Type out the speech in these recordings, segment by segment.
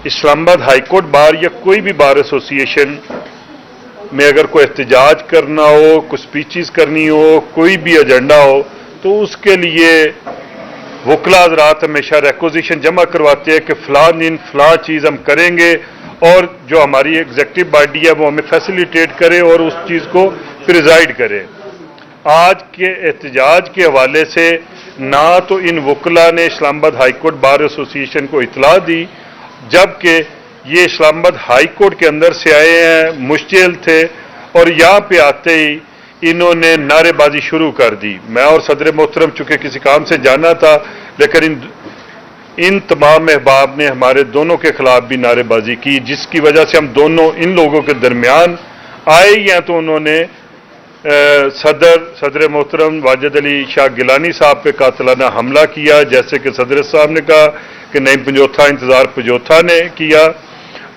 اسلام آباد high court bar یا کوئی بھی بار ایسوسیشن میں اگر کوئی احتجاج کرنا ہو، کچھ اسپیچز کرنی ہو، کوئی بھی ایجنڈا ہو، تو اس کے لیے وکلا حضرات ہمیشہ ریکوزیشن جمع کرواتے ہیں کہ فلاں دن فلاں چیز ہم کریں گے، اور جو ہماری ایگزیکٹو باڈی ہے وہ ہمیں فیسیلیٹیٹ کرے اور اس چیز کو پریزائڈ کرے۔ آج کے احتجاج کے حوالے سے نہ تو ان وکلا نے اسلام آباد ہائی کورٹ بار ایسوسیشن کو اطلاع دی، جبکہ یہ اسلام آباد ہائی کورٹ کے اندر سے آئے ہیں، مشتعل تھے، اور یہاں پہ آتے ہی انہوں نے نعرے بازی شروع کر دی۔ میں اور صدر محترم چونکہ کسی کام سے جانا تھا، لیکن ان تمام احباب نے ہمارے دونوں کے خلاف بھی نعرے بازی کی، جس کی وجہ سے ہم دونوں ان لوگوں کے درمیان آئے ہیں۔ تو انہوں نے صدر محترم واجد علی شاہ گیلانی صاحب پہ قاتلانہ حملہ کیا، جیسے کہ صدر صاحب نے کہا کہ نعیم پنجوتھا انتظار پنجوتھا نے کیا،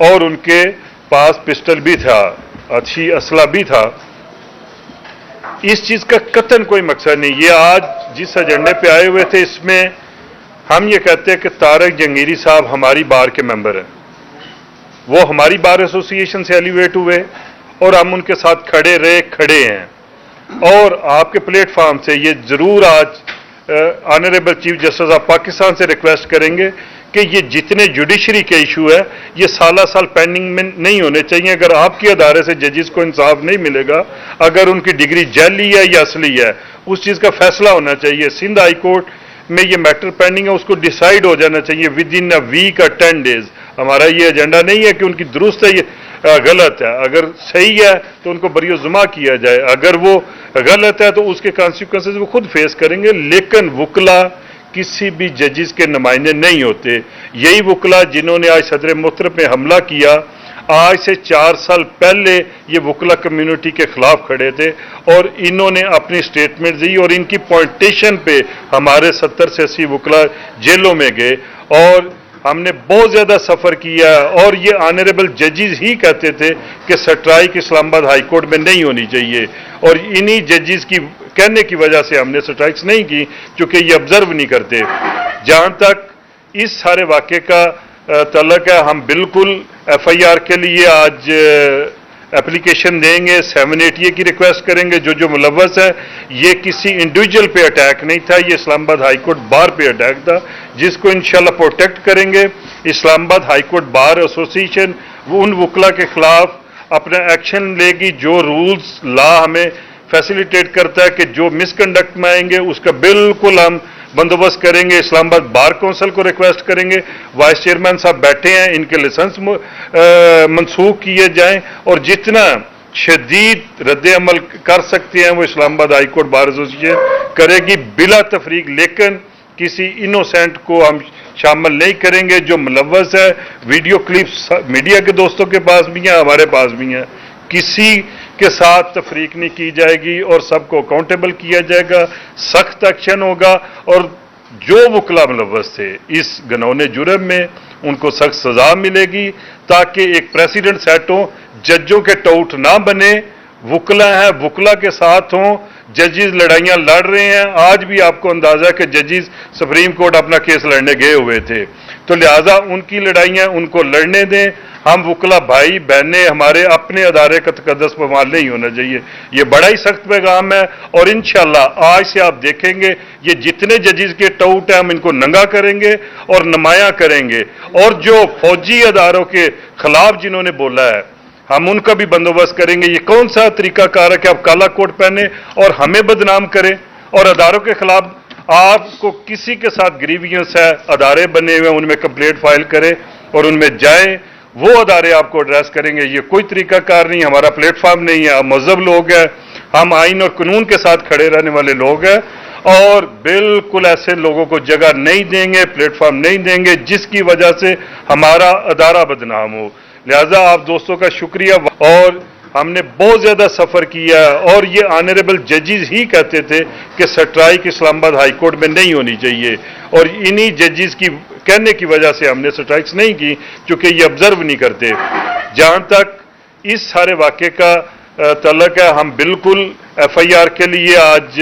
اور ان کے پاس پسٹل بھی تھا، اچھی اسلحہ بھی تھا۔ اس چیز کا قطعاً کوئی مقصد نہیں۔ یہ آج جس ایجنڈے پہ آئے ہوئے تھے، اس میں ہم یہ کہتے ہیں کہ طارق جہانگیری صاحب ہماری بار کے ممبر ہیں، وہ ہماری بار ایسوسیشن سے ایلیویٹ ہوئے اور ہم ان کے ساتھ کھڑے ہیں، اور آپ کے پلیٹ فارم سے یہ ضرور آج honourable chief justice of Pakistan سے ریکویسٹ کریں گے کہ یہ جتنے جوڈیشری کے ایشو ہے یہ سالہ سال پینڈنگ میں نہیں ہونے چاہیے۔ اگر آپ کے ادارے سے ججز کو انصاف نہیں ملے گا، اگر ان کی ڈگری جعلی ہے یا اصلی ہے، اس چیز کا فیصلہ ہونا چاہیے۔ سندھ ہائی کورٹ میں یہ میٹر پینڈنگ ہے، اس کو ڈیسائیڈ ہو جانا چاہیے ود ان اے ویک اور 10 days۔ ہمارا یہ ایجنڈا نہیں ہے کہ ان کی درست ہے، یہ غلط ہے۔ اگر صحیح ہے تو ان کو بری و زما کیا جائے، اگر وہ غلط ہے تو اس کے کانسیکوینسز وہ خود فیس کریں گے۔ لیکن وکلا کسی بھی ججز کے نمائندے نہیں ہوتے۔ یہی وکلا جنہوں نے آج صدر محترم پہ حملہ کیا، آج سے 4 سال پہلے یہ وکلا کمیونٹی کے خلاف کھڑے تھے، اور انہوں نے اپنی سٹیٹمنٹ دی، اور ان کی پوائنٹیشن پہ ہمارے 70 سے 80 وکلا جیلوں میں گئے، اور ہم نے بہت زیادہ سفر کیا، اور یہ آنریبل ججز ہی کہتے تھے کہ سٹرائک اسلام آباد ہائی کورٹ میں نہیں ہونی چاہیے، اور انہی ججز کی کہنے کی وجہ سے ہم نے سٹرائکس نہیں کی، چونکہ یہ آبزرو نہیں کرتے۔ جہاں تک اس سارے واقعے کا تعلق ہے، ہم بالکل ایف آئی آر کے لیے آج اپلیکیشن دیں گے، 780 کی ریکویسٹ کریں گے۔ جو ملوث ہے، یہ کسی انڈیویجول پہ اٹیک نہیں تھا، یہ اسلام آباد ہائی کورٹ بار پہ اٹیک تھا، جس کو انشاءاللہ پروٹیکٹ کریں گے۔ اسلام آباد ہائی کورٹ بار ایسوسیشن وہ ان وکلا کے خلاف اپنا ایکشن لے گی، جو رولز لا ہمیں فیسیلیٹیٹ کرتا ہے کہ جو مس کنڈکٹ میں آئیں گے اس کا بالکل ہم بندوبست کریں گے۔ اسلام آباد بار کونسل کو ریکویسٹ کریں گے، وائس چیئرمین صاحب بیٹھے ہیں، ان کے لائسنس منسوخ کیے جائیں، اور جتنا شدید رد عمل کر سکتے ہیں وہ اسلام آباد ہائی کورٹ بار ایسوسیشن کرے گی بلا تفریق۔ لیکن کسی انوسینٹ کو ہم شامل نہیں کریں گے۔ جو ملوث ہے، ویڈیو کلپس میڈیا کے دوستوں کے پاس بھی ہیں، ہمارے پاس بھی ہیں، کسی کے ساتھ تفریق نہیں کی جائے گی، اور سب کو اکاؤنٹیبل کیا جائے گا، سخت ایکشن ہوگا، اور جو وکلا ملوث تھے اس گھنونے جرم میں ان کو سخت سزا ملے گی، تاکہ ایک پریسیڈنٹ سیٹ ہو، ججوں کے ٹاؤٹ نہ بنے، وکلا ہیں وکلا کے ساتھ ہوں۔ ججز لڑائیاں لڑ رہے ہیں، آج بھی آپ کو اندازہ ہے کہ ججز سپریم کورٹ اپنا کیس لڑنے گئے ہوئے تھے، تو لہٰذا ان کی لڑائیاں ان کو لڑنے دیں۔ ہم وکلا بھائی بہنیں ہمارے اپنے ادارے کا تقدس پامال نہیں ہونا چاہیے۔ یہ بڑا ہی سخت پیغام ہے، اور انشاءاللہ آج سے آپ دیکھیں گے یہ جتنے ججز کے ٹاؤٹ ہیں ہم ان کو ننگا کریں گے اور نمایاں کریں گے، اور جو فوجی اداروں کے خلاف جنہوں نے بولا ہے ہم ان کا بھی بندوبست کریں گے۔ یہ کون سا طریقہ کار ہے کہ آپ کالا کوٹ پہنے اور ہمیں بدنام کریں، اور اداروں کے خلاف آپ کو کسی کے ساتھ گریوینس ہے، ادارے بنے ہوئے ہیں، ان میں کمپلینٹ فائل کریں اور ان میں جائیں، وہ ادارے آپ کو ایڈریس کریں گے۔ یہ کوئی طریقہ کار نہیں، ہمارا پلیٹ فارم نہیں ہے، ہم مہذب لوگ ہیں، ہم آئین اور قانون کے ساتھ کھڑے رہنے والے لوگ ہیں، اور بالکل ایسے لوگوں کو جگہ نہیں دیں گے، پلیٹ فارم نہیں دیں گے جس کی وجہ سے ہمارا ادارہ بدنام ہو۔ لہذا آپ دوستوں کا شکریہ، اور ہم نے بہت زیادہ سفر کیا ہے، اور یہ آنریبل ججز ہی کہتے تھے کہ سٹرائک اسلام آباد ہائی کورٹ میں نہیں ہونی چاہیے، اور انہی ججز کی کہنے کی وجہ سے ہم نے سٹرائکس نہیں کی، چونکہ یہ آبزرو نہیں کرتے۔ جہاں تک اس سارے واقعے کا تعلق ہے، ہم بالکل ایف آئی آر کے لیے آج